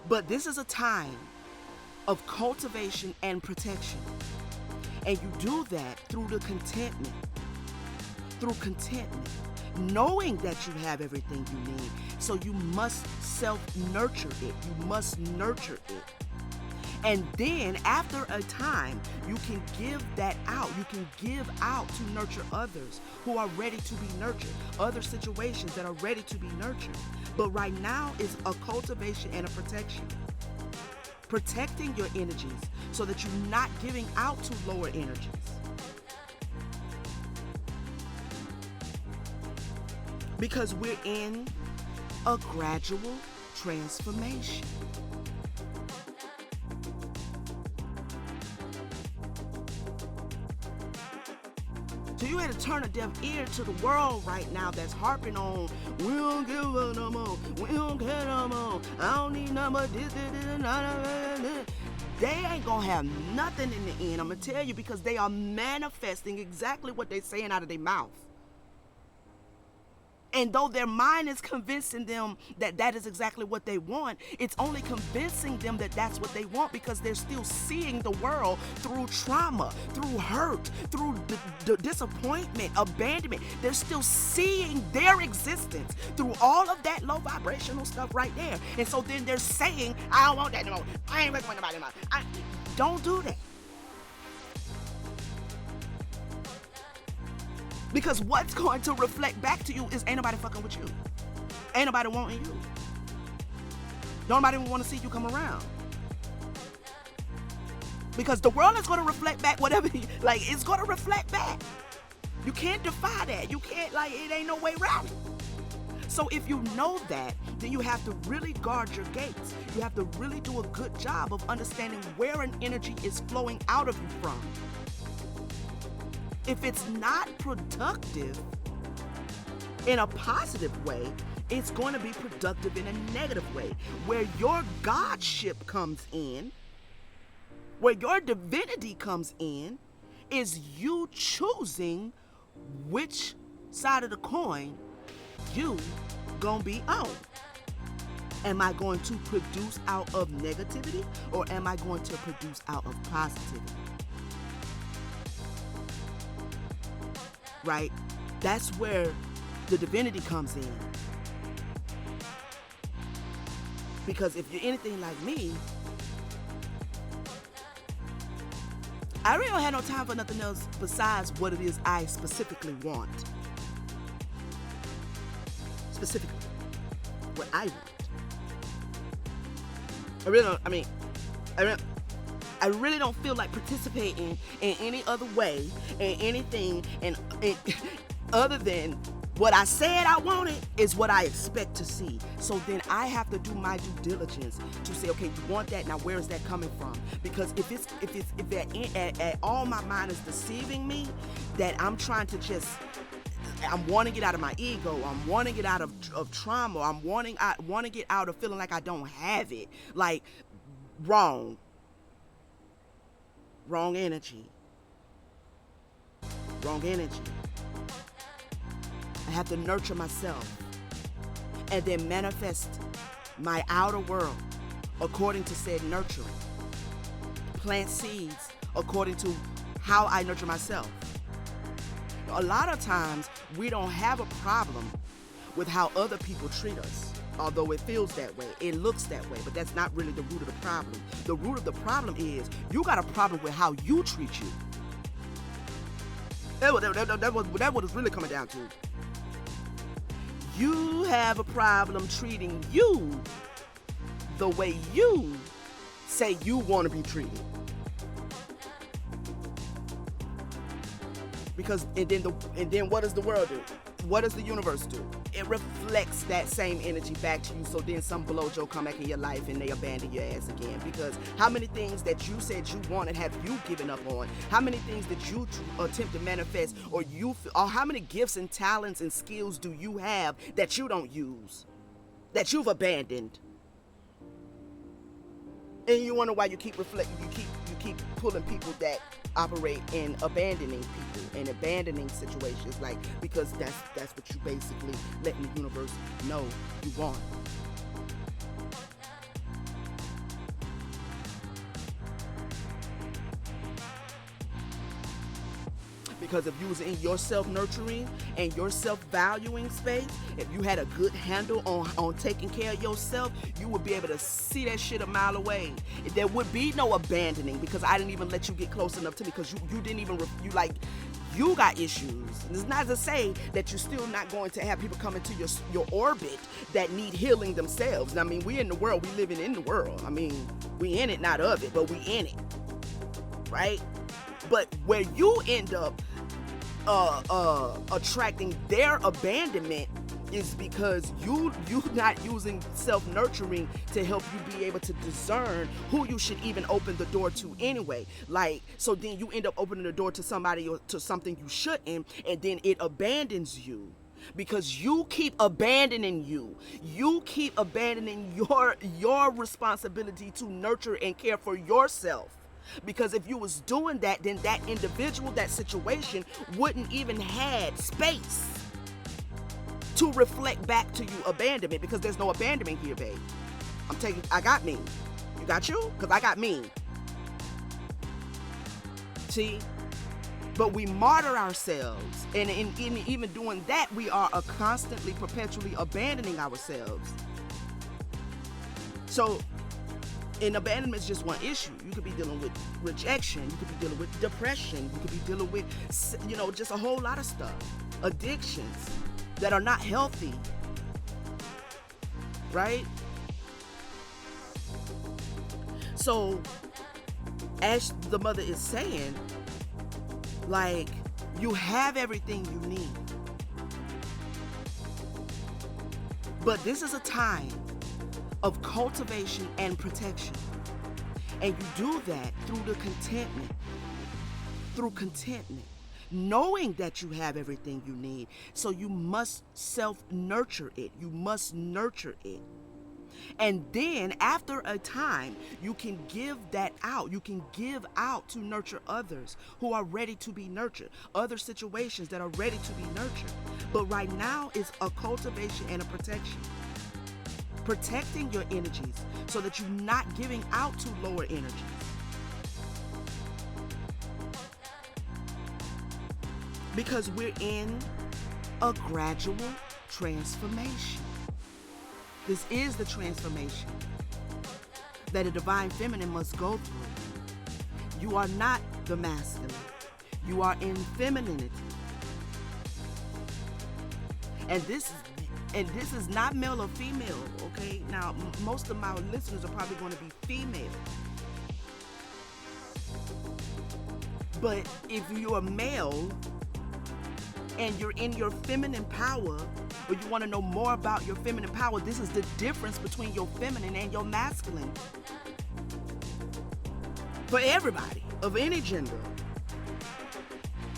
But this is a time of cultivation and protection. And you do that through the contentment. Through contentment. Knowing that you have everything you need. So you must self-nurture it. You must nurture it. And then after a time, you can give that out. You can give out to nurture others who are ready to be nurtured. Other situations that are ready to be nurtured. But right now is a cultivation and a protection. Protecting your energies so that you're not giving out to lower energies. Because we're in a gradual transformation. So you had to turn a deaf ear to the world right now that's harping on, we don't give a no more, we don't care no more, I don't need no more, this. They ain't gonna have nothing in the end, I'm gonna tell you, because they are manifesting exactly what they're saying out of their mouth. And though their mind is convincing them that that is exactly what they want, it's only convincing them that that's what they want because they're still seeing the world through trauma, through hurt, through disappointment, abandonment. They're still seeing their existence through all of that low vibrational stuff right there. And so then they're saying, I don't want that no more. I ain't with nobody anymore. Don't do that. Because what's going to reflect back to you is ain't nobody fucking with you. Ain't nobody wanting you. Nobody want to see you come around. Because the world is going to reflect back whatever, it's going to reflect back. You can't defy that. You can't, it ain't no way around it. So if you know that, then you have to really guard your gates. You have to really do a good job of understanding where an energy is flowing out of you from. If it's not productive in a positive way, it's going to be productive in a negative way. Where your godship comes in, where your divinity comes in, is you choosing which side of the coin you gonna be on. Am I going to produce out of negativity, or am I going to produce out of positivity? Right? That's where the divinity comes in. Because if you're anything like me, I really don't have no time for nothing else besides what it is I specifically want. Specifically, what I want. I really don't feel like participating in any other way, in anything, and other than what I said I wanted is what I expect to see. So then I have to do my due diligence to say, okay, you want that, now where is that coming from? Because if at all my mind is deceiving me, that I'm trying to I'm wanting to get out of my ego. I'm wanting to get out of trauma. I want to get out of feeling like I don't have it. Wrong energy. Wrong energy. I have to nurture myself and then manifest my outer world according to said nurturing. Plant seeds according to how I nurture myself. A lot of times we don't have a problem with how other people treat us. Although it feels that way, it looks that way, but that's not really the root of the problem. The root of the problem is you got a problem with how you treat you. That's what it's really coming down to. You have a problem treating you the way you say you want to be treated. Because and then what does the world do? What does the universe do? It reflects that same energy back to you. So then some blowjo come back in your life and they abandon your ass again. Because how many things that you said you wanted have you given up on? How many things that you attempt to manifest, or how many gifts and talents and skills do you have that you don't use, that you've abandoned? And you wonder why you keep pulling people that operate in abandoning people and abandoning situations, because that's what you basically letting the universe know you want. Because if you was in your self-nurturing and your self-valuing space, if you had a good handle on taking care of yourself, you would be able to see that shit a mile away. There would be no abandoning, because I didn't even let you get close enough to me, because you didn't even, you got issues. And it's not to say that you're still not going to have people come into your orbit that need healing themselves. I mean, we in the world, we living in the world. I mean, we in it, not of it, but we in it, right? But where you end up attracting their abandonment is because you not using self-nurturing to help you be able to discern who you should even open the door to anyway. Like, so then you end up opening the door to somebody or to something you shouldn't, and then it abandons you. Because you keep abandoning you. You keep abandoning your responsibility to nurture and care for yourself. Because if you was doing that, then that individual, that situation wouldn't even had space to reflect back to you abandonment, because there's no abandonment here, babe. I got me. You got you? Because I got me. See? But we martyr ourselves. And in even doing that, we are constantly, perpetually abandoning ourselves. So, and abandonment is just one issue. You could be dealing with rejection. You could be dealing with depression. You could be dealing with, just a whole lot of stuff. Addictions that are not healthy. Right? So, as the mother is saying, like, you have everything you need. But this is a time of cultivation and protection. And you do that through the contentment. Through contentment. Knowing that you have everything you need. So you must self-nurture it. You must nurture it. And then after a time, you can give that out. You can give out to nurture others who are ready to be nurtured. Other situations that are ready to be nurtured. But right now is a cultivation and a protection. Protecting your energies so that you're not giving out to lower energies. Because we're in a gradual transformation. This is the transformation that a divine feminine must go through. You are not the masculine. You are in femininity. And this is not male or female, okay? Now, most of my listeners are probably going to be female. But if you're a male and you're in your feminine power, or you want to know more about your feminine power, this is the difference between your feminine and your masculine. For everybody, of any gender.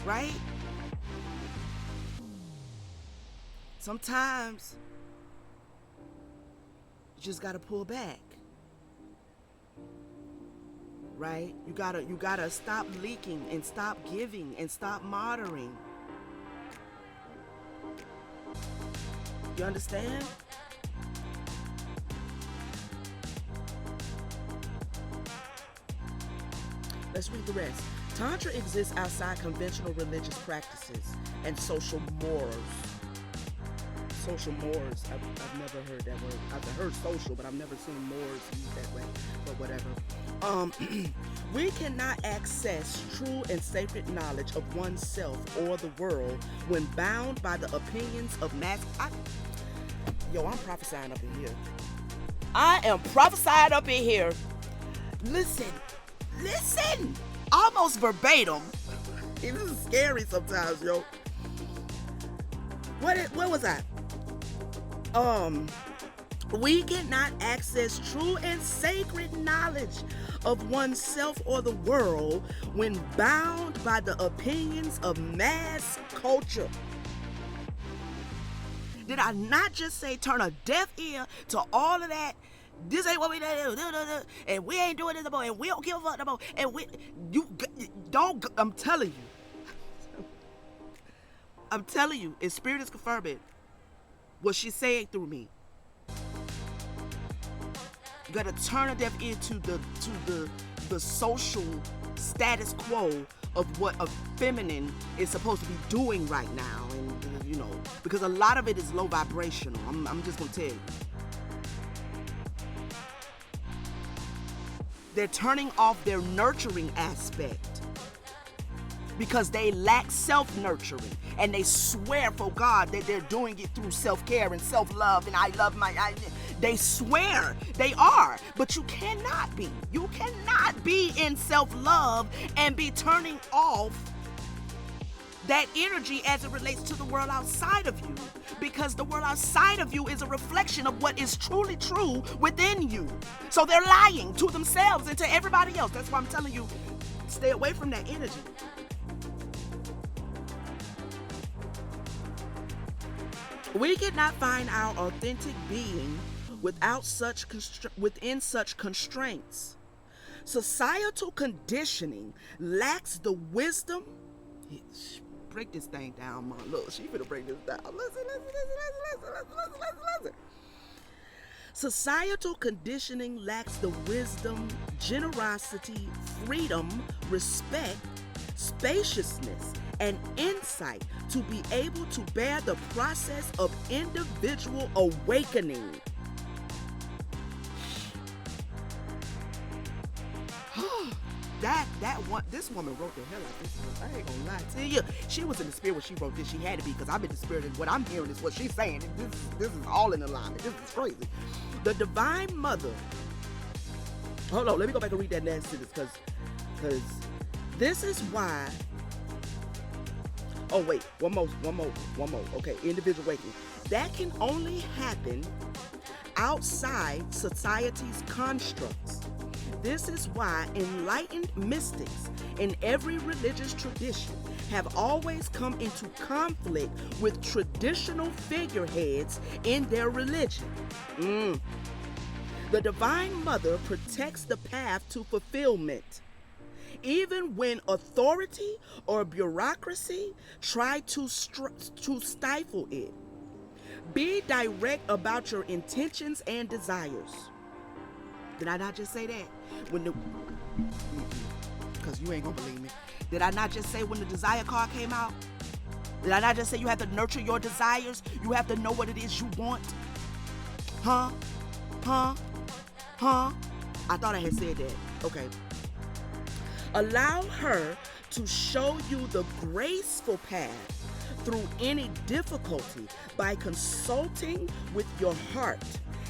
Right? Sometimes you just gotta pull back. Right? You gotta stop leaking and stop giving and stop moderating. You understand? Let's read the rest. Tantra exists outside conventional religious practices and social mores. Social mores. I've never heard that word. I've heard social, but I've never seen mores used that way. But whatever. We cannot access true and sacred knowledge of oneself or the world when bound by the opinions of mass. I'm prophesying up in here. I am prophesying up in here. Listen. Almost verbatim. This is scary sometimes, yo. What was that? We cannot access true and sacred knowledge of oneself or the world when bound by the opinions of mass culture. Did I not just say turn a deaf ear to all of that? This ain't what we do, and we ain't doing this no more, and we don't give a fuck no more, and I'm telling you, and Spirit is confirming what she's saying through me. You gotta turn a deaf ear to the social status quo of what a feminine is supposed to be doing right now. And, because a lot of it is low vibrational. I'm just going to tell you. They're turning off their nurturing aspect because they lack self-nurturing, and they swear for God that they're doing it through self-care and self-love, and they swear they are, but you cannot be. You cannot be in self-love and be turning off that energy as it relates to the world outside of you, because the world outside of you is a reflection of what is truly true within you. So they're lying to themselves and to everybody else. That's why I'm telling you, stay away from that energy. We cannot find our authentic being within such constraints. Societal conditioning lacks the wisdom. Break this thing down, Mom. Look, she finna break this down. Listen. Societal conditioning lacks the wisdom, generosity, freedom, respect, spaciousness, and insight to be able to bear the process of individual awakening. This woman wrote the hell out of this book. I ain't gonna lie to you. She was in the spirit when she wrote this. She had to be, because I'm in the spirit, and what I'm hearing is what she's saying. This is all in alignment. This is crazy. The Divine Mother. Hold on, let me go back and read that next sentence, because this is why. Oh wait, one more. Okay, individual awakening. That can only happen outside society's constructs. This is why enlightened mystics in every religious tradition have always come into conflict with traditional figureheads in their religion. The Divine Mother protects the path to fulfillment, even when authority or bureaucracy try to stifle it. Be direct about your intentions and desires. Did I not just say that? Because you ain't gonna believe me. Did I not just say when the desire card came out? Did I not just say you have to nurture your desires? You have to know what it is you want? Huh? I thought I had said that. Okay. Allow her to show you the graceful path through any difficulty by consulting with your heart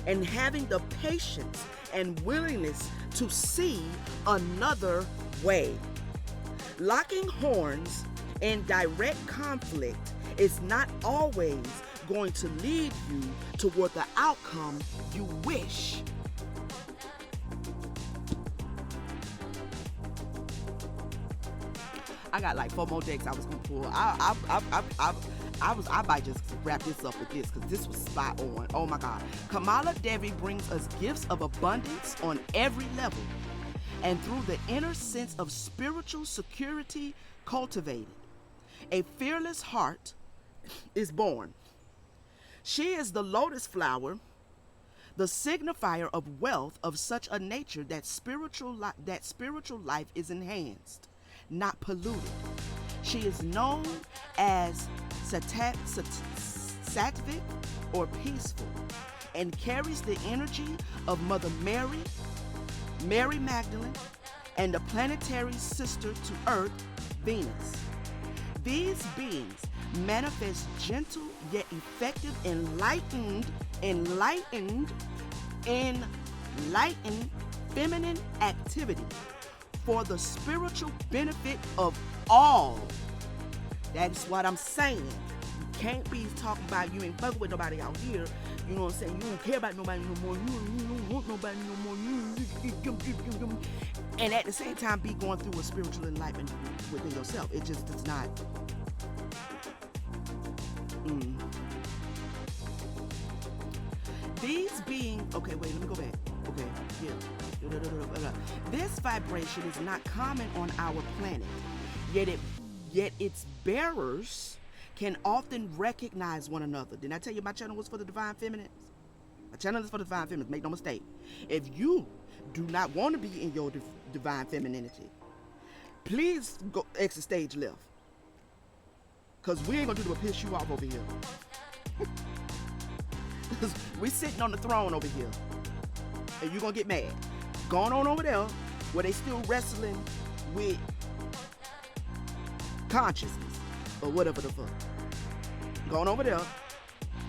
and having the patience and willingness to see another way. Locking horns in direct conflict is not always going to lead you toward the outcome you wish. I got like 4 more decks I was gonna pull. I might just wrap this up with this, because this was spot on. Oh my God. Kamala Devi brings us gifts of abundance on every level, and through the inner sense of spiritual security cultivated, a fearless heart is born. She is the lotus flower, the signifier of wealth of such a nature that spiritual life is enhanced, not polluted. She is known as sattvic or peaceful, and carries the energy of Mother Mary, Mary Magdalene, and the planetary sister to Earth, Venus. These beings manifest gentle yet effective enlightened feminine activity for the spiritual benefit of all. That's what I'm saying. You can't be talking about you ain't fucking with nobody out here. You know what I'm saying? You don't care about nobody no more. You don't want nobody no more. And at the same time be going through a spiritual enlightenment within yourself. It just does not. These beings, okay, wait, let me go back. Okay, yeah. This vibration is not common on our planet, yet its bearers can often recognize one another. Didn't I tell you my channel was for the Divine Feminines? My channel is for the Divine Feminines, make no mistake. If you do not want to be in your divine femininity, please go exit stage left. Because we ain't going to do but piss you off over here. We sitting on the throne over here. And you're going to get mad. Going on over there where they still wrestling with consciousness or whatever the fuck. Going over there.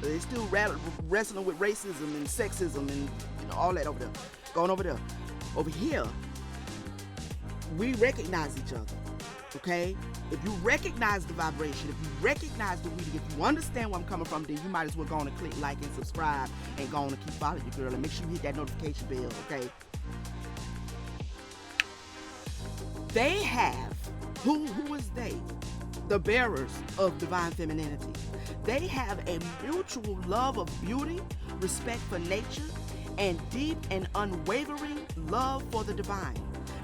They still wrestling with racism and sexism and all that over there. Going over there. Over here, we recognize each other. Okay? If you recognize the vibration, if you recognize the reading, if you understand where I'm coming from, then you might as well go on and click like and subscribe and go on and keep following your girl and make sure you hit that notification bell, okay? They have, who is they? The bearers of divine femininity. They have a mutual love of beauty, respect for nature, and deep and unwavering love for the divine.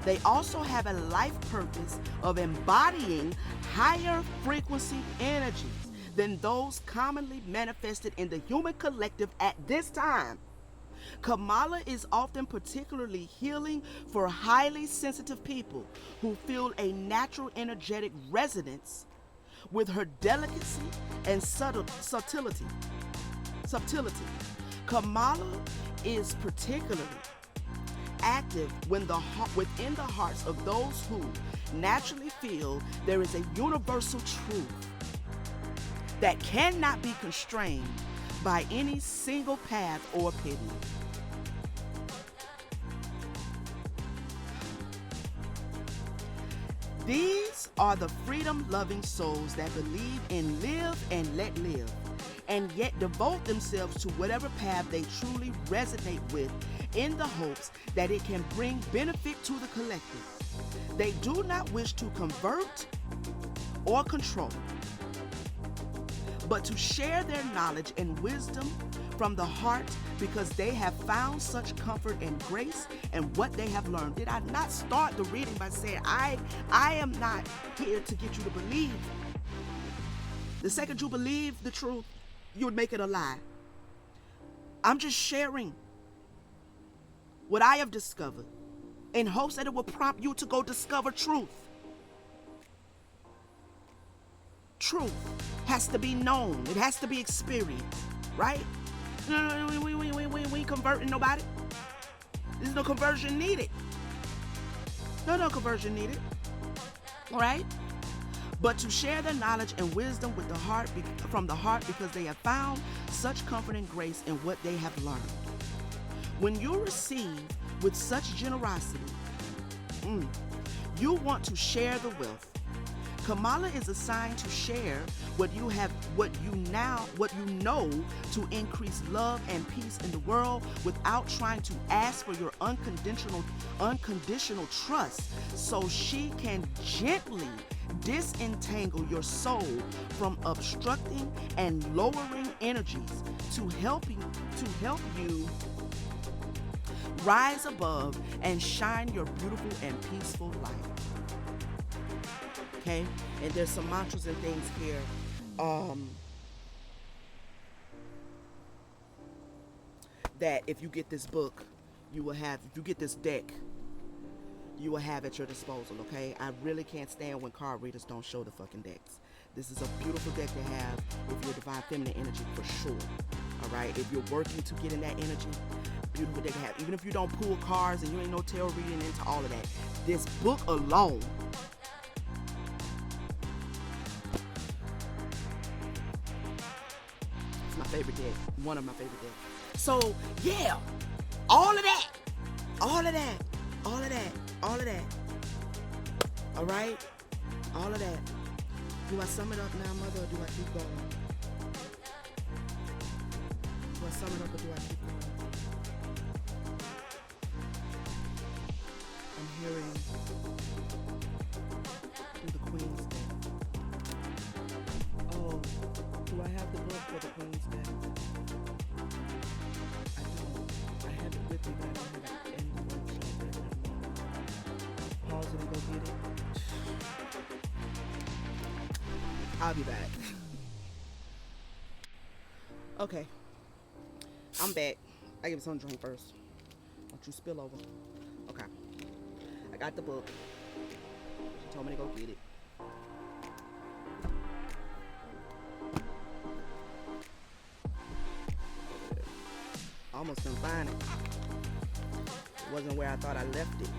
They also have a life purpose of embodying higher frequency energies than those commonly manifested in the human collective at this time. Kamala is often particularly healing for highly sensitive people who feel a natural energetic resonance with her delicacy and subtlety. Kamala is particularly active within the hearts of those who naturally feel there is a universal truth that cannot be constrained by any single path or opinion. These are the freedom-loving souls that believe in live and let live, and yet devote themselves to whatever path they truly resonate with in the hopes that it can bring benefit to the collective. They do not wish to convert or control, but to share their knowledge and wisdom from the heart because they have found such comfort and grace in what they have learned. Did I not start the reading by saying I am not here to get you to believe? The second you believe the truth, you would make it a lie. I'm just sharing what I have discovered in hopes that it will prompt you to go discover truth. Truth has to be known. It has to be experienced, right? No, we ain't converting nobody. There's no conversion needed. No conversion needed. All right? But to share their knowledge and wisdom with the heart, from the heart, because they have found such comfort and grace in what they have learned. When you receive with such generosity, you want to share the wealth. Kamala is assigned to share what you know to increase love and peace in the world without trying to ask for your unconditional trust, so she can gently disentangle your soul from obstructing and lowering energies to help you rise above and shine your beautiful and peaceful life. Okay, and there's some mantras and things here. That if you get this book, you will have. If you get this deck, you will have at your disposal. Okay, I really can't stand when card readers don't show the fucking decks. This is a beautiful deck to have if you're divine feminine energy, for sure. All right, if you're working to get in that energy, beautiful deck to have. Even if you don't pull cards and you ain't no tarot reading into all of that, this book alone. My favorite deck, one of my favorite decks. So yeah, all of that. All right, all of that. Do I sum it up now, mother, or do I keep going? Do I sum it up or do I keep going? I'm hearing through the Queen's deck. Oh, do I have the book for the Queen's deck? I don't. I have it with me, but I don't have it in the workshop right now. Pause it and go get it. I'll be back. Okay. I'm back. I give some drink first. Don't you spill over. Okay. I got the book. She told me to go get it. Almost couldn't find it. It wasn't where I thought I left it.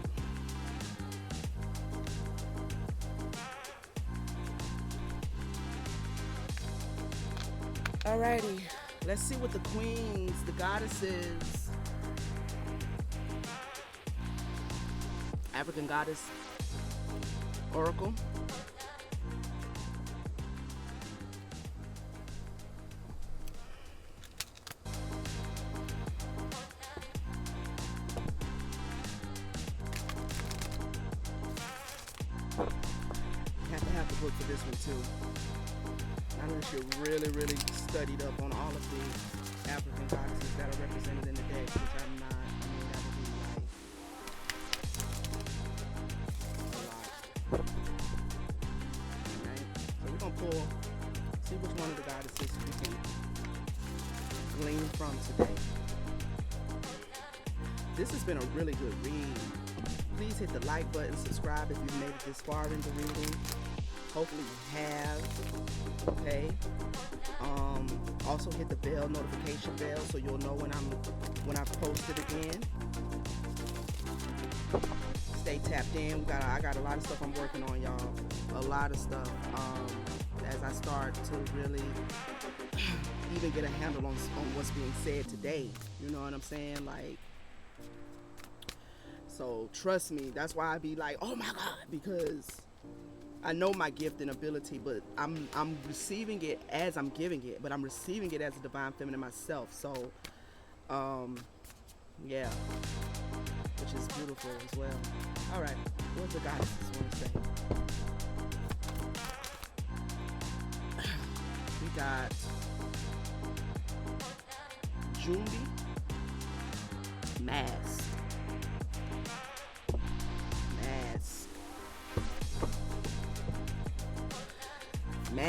Alrighty, let's see what the queens, the goddesses, African goddess oracle. You have to have the book for this one too. Not unless you're really, really studied up on all of the African goddesses that are represented in the deck, which I'm not. I mean, that would be like a lot. Alright, so we're going to pull, see which one of the goddesses we can glean from today. This has been a really good read. Please hit the like button, subscribe if you've made it this far in the reading. Hopefully you have. Okay. Also hit the bell, notification bell, so you'll know when I've posted again. Stay tapped in. I got a lot of stuff I'm working on, y'all. A lot of stuff. As I start to really even get a handle on what's being said today. You know what I'm saying? Like, so trust me. That's why I be like, oh my God, because I know my gift and ability, but I'm receiving it as I'm giving it, but I'm receiving it as a divine feminine myself. So, yeah, which is beautiful as well. All right, what the goddesses want to say? We got Jumbi, Mask. All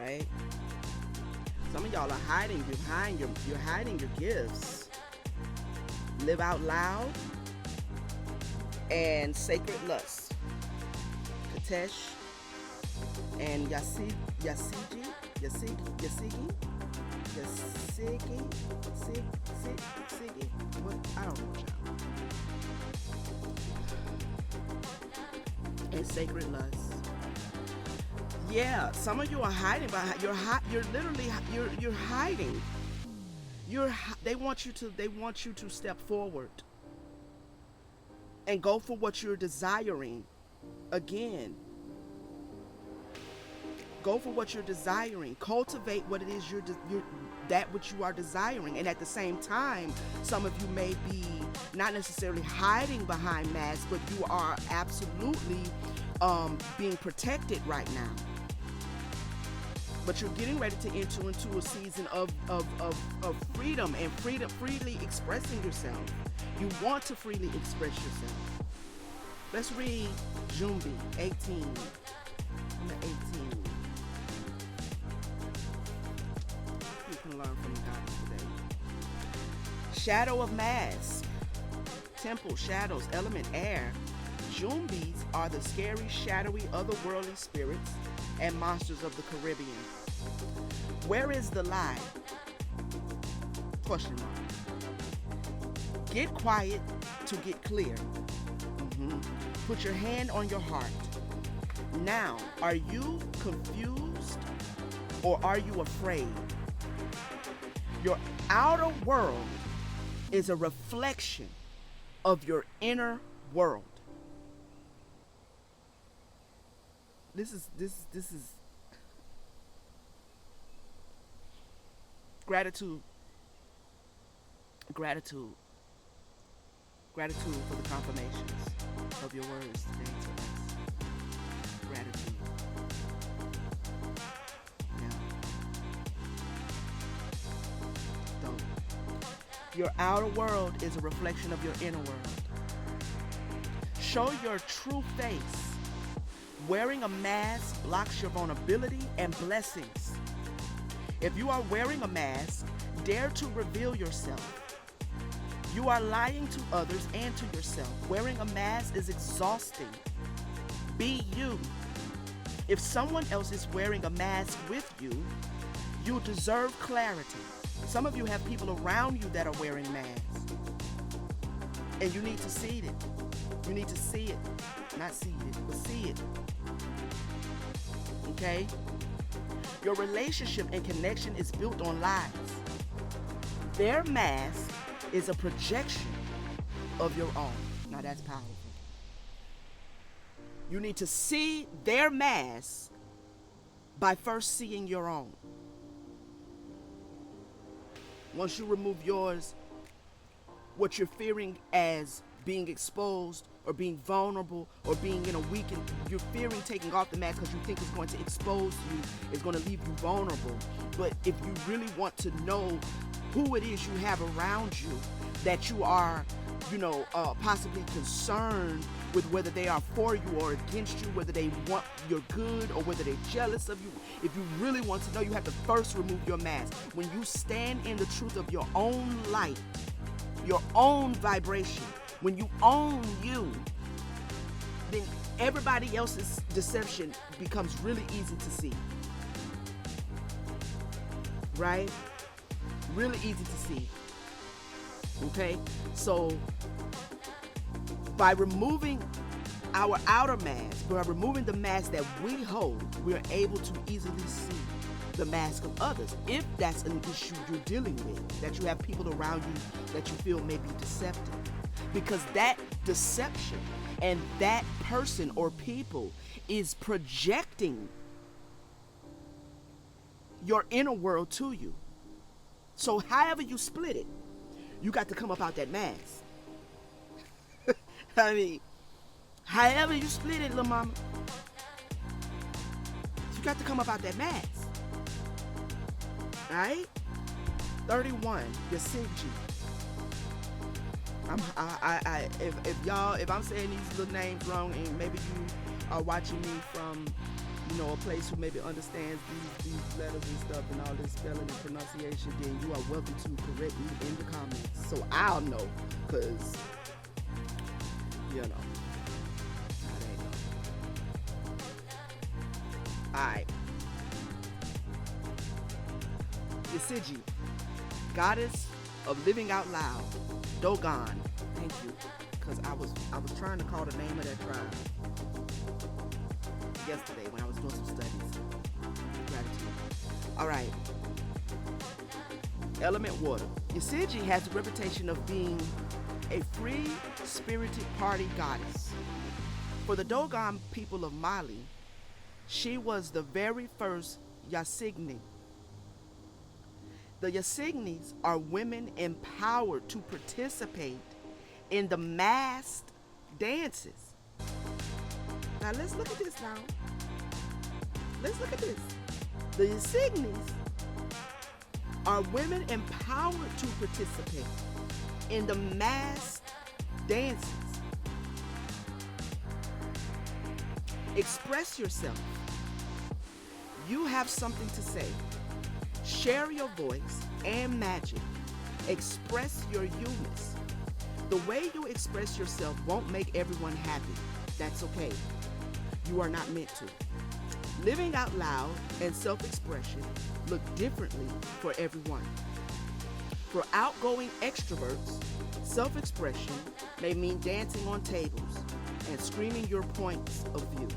right. Some of y'all are hiding behind you're hiding your gifts. Live out loud and sacred lust. Katesh and Yasigi. What? I don't know, child. And sacred lust. Yeah, some of you are hiding behind. You're literally hiding. They want you to step forward and go for what you're desiring. Again, go for what you're desiring. Cultivate what it is that which you are desiring. And at the same time, some of you may be not necessarily hiding behind masks, but you are absolutely being protected right now. But you're getting ready to enter into a season of freedom and freely expressing yourself. You want to freely express yourself. Let's read Jumbi 18. Number 18. You can learn from the goddess today. Shadow of mask. Temple, shadows, element, air. Jumbis are the scary, shadowy, otherworldly spirits and monsters of the Caribbean. Where is the lie? Question mark. Get quiet to get clear. Put your hand on your heart. Now, are you confused or are you afraid? Your outer world is a reflection of your inner world. This is gratitude for the confirmations of your words today to us. Gratitude. Yeah. Dope. Your outer world is a reflection of your inner world. Show your true face. Wearing a mask blocks your vulnerability and blessings. If you are wearing a mask, dare to reveal yourself. You are lying to others and to yourself. Wearing a mask is exhausting. Be you. If someone else is wearing a mask with you, you deserve clarity. Some of you have people around you that are wearing masks. And you need to see it. You need to see it. Not see it, but see it. Okay? Your relationship and connection is built on lies. Their mask is a projection of your own. Now that's powerful. You need to see their mask by first seeing your own. Once you remove yours, what you're fearing as being exposed or being vulnerable or being in a weakened, you're fearing taking off the mask because you think it's going to expose you, it's going to leave you vulnerable. But if you really want to know who it is you have around you that you are, possibly concerned with, whether they are for you or against you, whether they want your good or whether they're jealous of you. If you really want to know, you have to first remove your mask. When you stand in the truth of your own light, your own vibration, when you own you, then everybody else's deception becomes really easy to see. Right? Really easy to see. Okay? So by removing our outer mask, by removing the mask that we hold, we're able to easily see the mask of others. If that's an issue you're dealing with, that you have people around you that you feel may be deceptive. Because that deception and that person or people is projecting your inner world to you. So however you split it, you got to come up out that mask. I mean, however you split it, little mama, you got to come up out that mask. Alright? 31, your Sigji. If I'm saying these little names wrong, and maybe you are watching me from, a place who maybe understands these letters and stuff and all this spelling and pronunciation, then you are welcome to correct me in the comments so I'll know, because I don't know. Alright. Yesiji, goddess of living out loud, Dogon. Thank you, because I was trying to call the name of that tribe yesterday when I was doing some studies. Gratitude. All right. Element water. Yesiji has the reputation of being a free-spirited party goddess. For the Dogon people of Mali, she was the very first Yasigni. The Yasignis are women empowered to participate in the masked dances. Now let's look at this now. Let's look at this. The Yasignis are women empowered to participate in the masked dances. Express yourself. You have something to say. Share your voice and magic. Express your you-ness. The way you express yourself won't make everyone happy. That's okay. You are not meant to. Living out loud and self-expression look differently for everyone. For outgoing extroverts, self-expression may mean dancing on tables and screaming your points of view.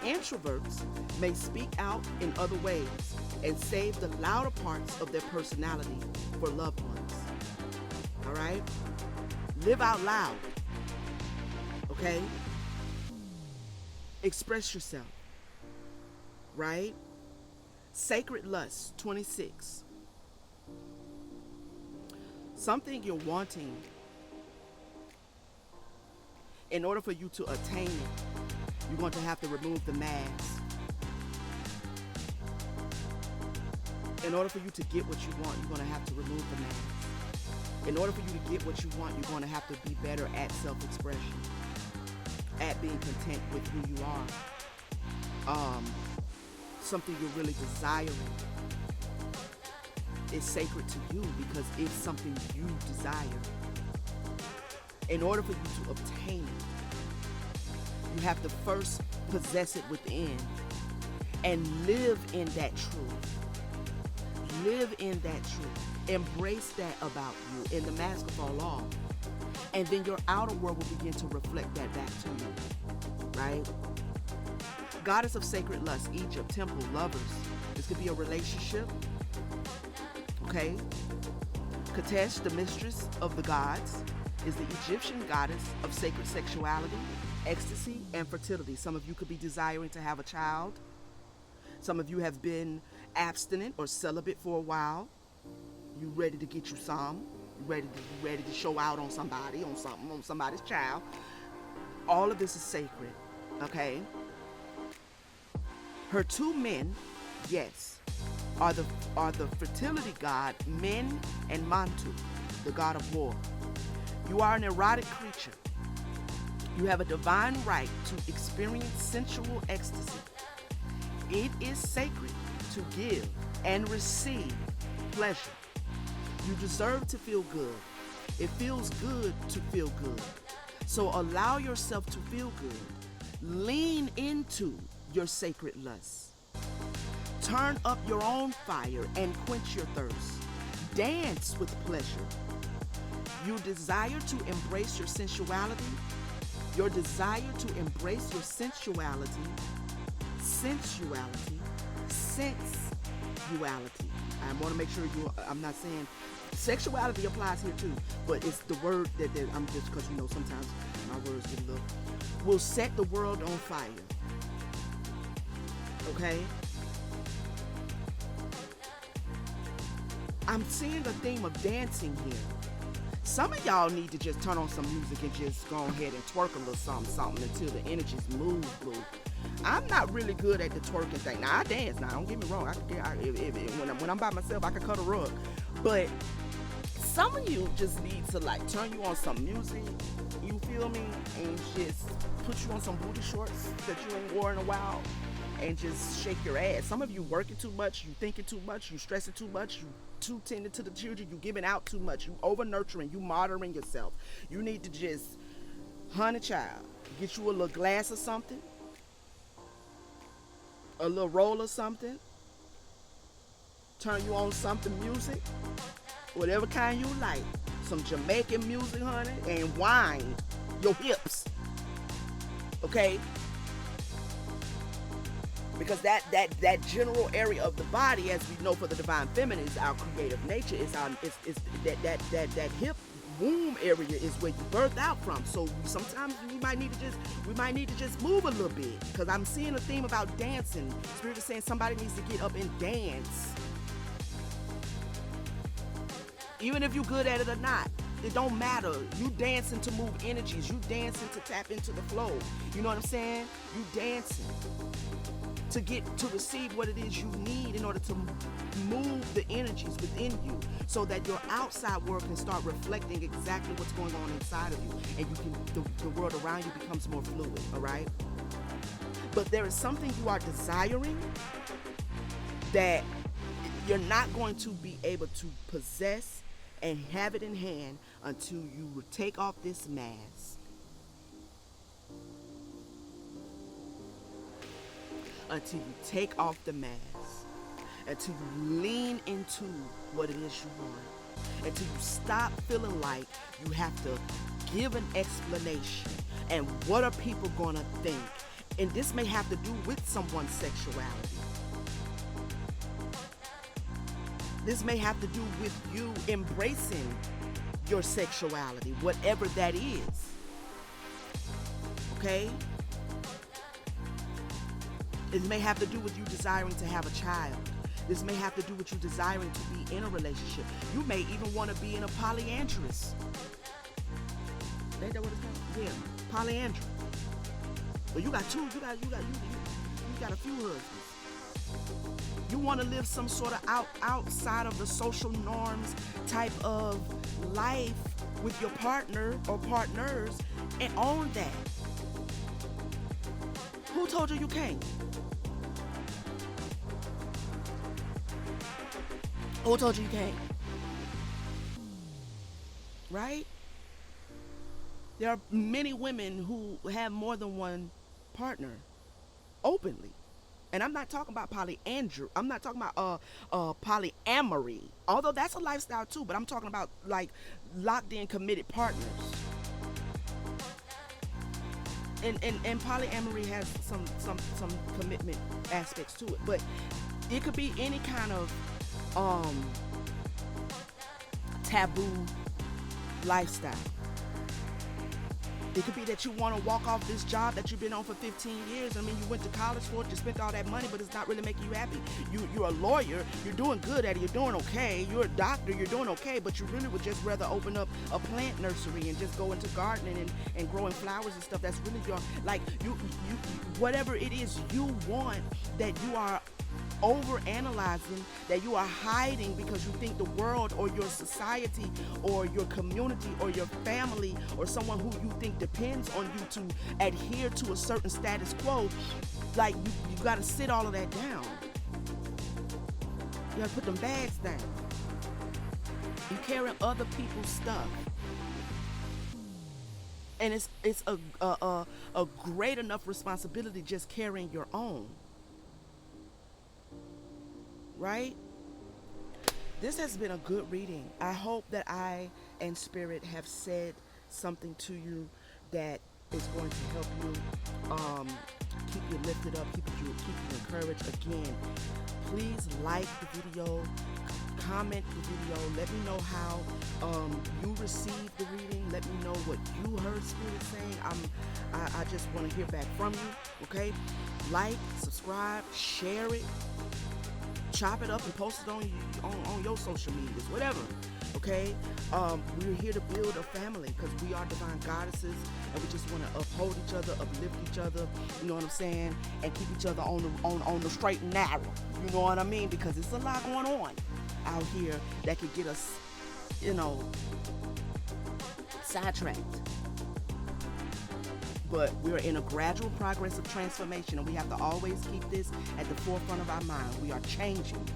Introverts may speak out in other ways and save the louder parts of their personality for loved ones. All right? Live out loud. Okay? Express yourself. Right? Sacred lust, 26. Something you're wanting, in order for you to attain it, you're going to have to remove the mask. In order for you to get what you want, you're going to have to remove the mask. In order for you to get what you want, you're going to have to be better at self-expression, at being content with who you are. Something you're really desiring is sacred to you because it's something you desire. In order for you to obtain it, you have to first possess it within and live in that truth. Live in that truth. Embrace that about you, and the mask will fall off. And then your outer world will begin to reflect that back to you, right? Goddess of sacred lust, Egypt, temple, lovers. This could be a relationship, okay? Katesh, the mistress of the gods, is the Egyptian goddess of sacred sexuality, ecstasy, and fertility. Some of you could be desiring to have a child. Some of you have been abstinent or celibate for a while. You ready to get you some. You ready to show out on somebody, on something, on somebody's child. All of this is sacred, okay? Her two men, yes, are the fertility god Men and Mantu, the god of war. You are an erotic creature. You have a divine right to experience sensual ecstasy. It is sacred to give and receive pleasure. You deserve to feel good. It feels good to feel good. So allow yourself to feel good. Lean into your sacred lust. Turn up your own fire and quench your thirst. Dance with pleasure. You desire to embrace your sensuality. Your desire to embrace your sensuality. I want to make sure I'm not saying sexuality applies here too, but it's the word that I'm just, because sometimes my words get a little, will set the world on fire. Okay? I'm seeing the theme of dancing here. Some of y'all need to just turn on some music and just go ahead and twerk a little something until the energies move. I'm not really good at the twerking thing. Now I dance. Now don't get me wrong. When I'm by myself, I can cut a rug. But some of you just need to turn you on some music. You feel me? And just put you on some booty shorts that you ain't worn in a while, and just shake your ass. Some of you working too much. You thinking too much. You stressing too much. You too tending to the children. You giving out too much. You over nurturing. You martyring yourself. You need to just, honey child, get you a little glass of something. A little roll or something. Turn you on something music. Whatever kind you like. Some Jamaican music, honey. And wind your hips. Okay? Because that general area of the body, as we know for the divine feminine, is our creative nature. It's that hip womb area is where you birth out from. So sometimes we might need to just move a little bit. Because I'm seeing a theme about dancing. Spirit is saying somebody needs to get up and dance. Even if you're good at it or not, it don't matter. You dancing to move energies. You dancing to tap into the flow. You know what I'm saying? You dancing to receive what it is you need in order to move the energies within you, so that your outside world can start reflecting exactly what's going on inside of you, and the world around you becomes more fluid. All right? But there is something you are desiring that you're not going to be able to possess and have it in hand until you take off this mask. Until you take off the mask. Until you lean into what it is you want. Until you stop feeling like you have to give an explanation. And what are people gonna think? And this may have to do with someone's sexuality. This may have to do with you embracing your sexuality, whatever that is. Okay? It may have to do with you desiring to have a child. This may have to do with you desiring to be in a relationship. You may even want to be in a polyandrous. Ain't that what it's called? Yeah, polyandry. But you got two. You got a few husbands. You want to live some sort of outside of the social norms type of life with your partner or partners, and own that. Who told you can't? Who told you can't? Right? There are many women who have more than one partner openly. And I'm not talking about polyandry. I'm not talking about polyamory. Although that's a lifestyle too, but I'm talking about like locked in committed partners. And polyamory has some commitment aspects to it. But it could be any kind of taboo lifestyle. It could be that you want to walk off this job that you've been on for 15 years. I mean, you went to college for it, you spent all that money, but it's not really making you happy. You're a lawyer, you're doing good at it, you're doing okay. You're a doctor, you're doing okay, but you really would just rather open up a plant nursery and just go into gardening and growing flowers and stuff. That's really your, like, you whatever it is you want that you are over analyzing, that you are hiding because you think the world or your society or your community or your family or someone who you think depends on you to adhere to a certain status quo. Like, you got to sit all of that down. You got to put them bags down. You carry other people's stuff, and it's a great enough responsibility just carrying your own. Right? This has been a good reading. I hope that I and Spirit have said something to you that is going to help you keep you lifted up, keep you encouraged. Again, please like the video, comment the video, let me know how you received the reading, let me know what you heard Spirit saying. I just want to hear back from you. Okay, like, subscribe, share it, chop it up and post it on your social medias, whatever. Okay, we're here to build a family because we are divine goddesses, and we just want to uphold each other, uplift each other. You know what I'm saying? And keep each other on the straight and narrow. You know what I mean? Because it's a lot going on out here that could get us, sidetracked. But we're in a gradual progress of transformation, and we have to always keep this at the forefront of our mind. We are changing.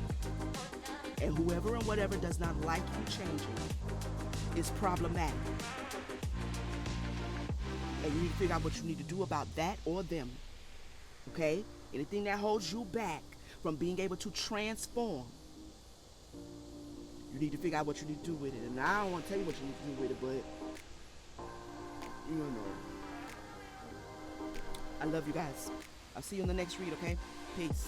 And whoever and whatever does not like you changing is problematic. And you need to figure out what you need to do about that or them. Okay? Anything that holds you back from being able to transform, you need to figure out what you need to do with it. And I don't want to tell you what you need to do with it, but you know. I love you guys. I'll see you in the next read, okay? Peace.